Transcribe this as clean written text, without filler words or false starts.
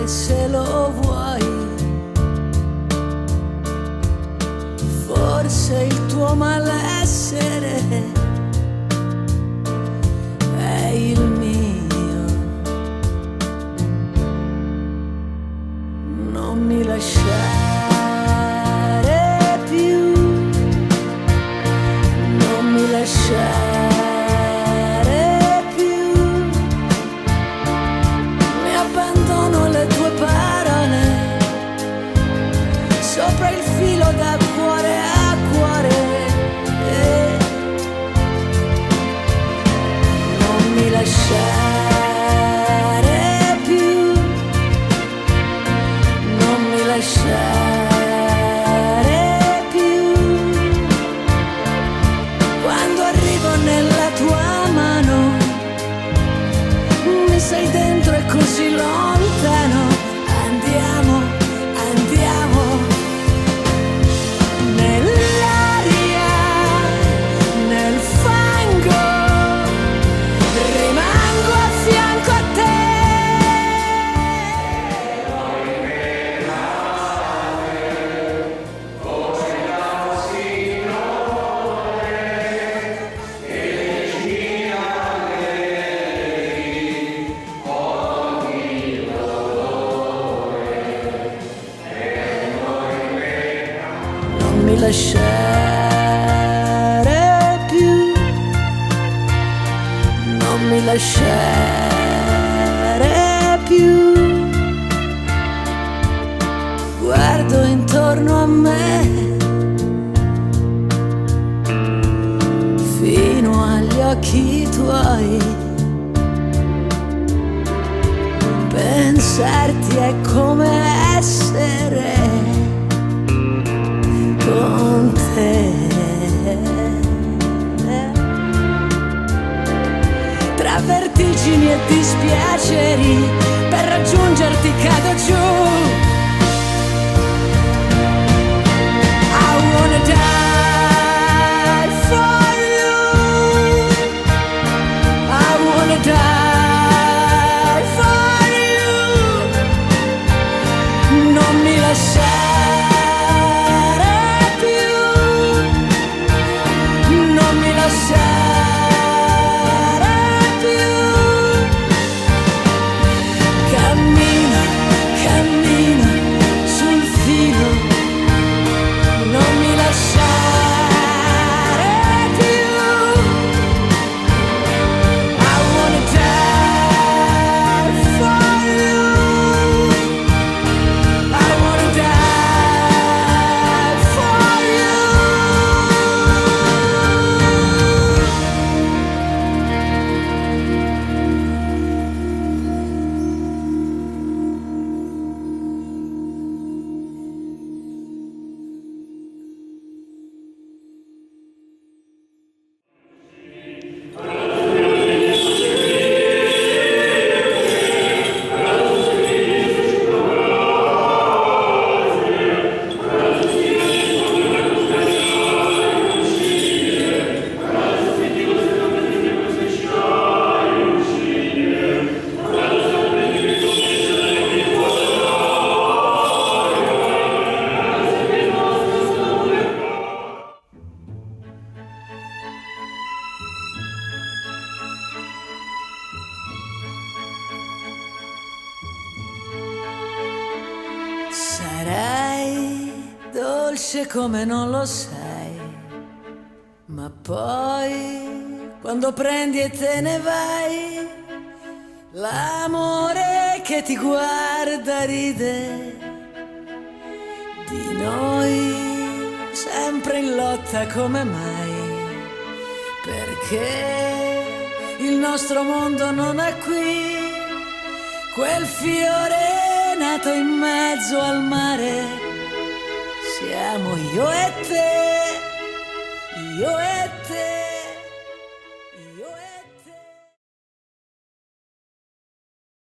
se lo vuoi. Forse il tuo malessere è il mio. Non mi lasciare più, non mi lasciare più. Mi abbandono alle tue parole, sopra il filo da cuore a cuore. Non mi lasciare più, non mi lasciare più. Quando arrivo nella tua mano, mi sei dentro e così lontano. Andiamo, andiamo. Nell'aria, nel fango, rimango a fianco a te. Non mi lasciare più, non mi lasciare più. Guardo intorno a me, fino agli occhi tuoi. Pensarti è come essere con te. Tra vertigini e dispiaceri, per raggiungerti cado giù. I wanna die for you, I wanna die for you. Non mi lasciare più, non mi lasciare più. Cammina, cammina sul filo, non mi lasciare più. I wanna die for you, I wanna die for you. Sarai dolce come non lo sai, ma poi quando prendi e te ne vai, l'amore che ti guarda ride di noi, sempre in lotta come mai, perché il nostro mondo non è qui. Quel fiore nato in mezzo al mare, siamo io e te, io e te.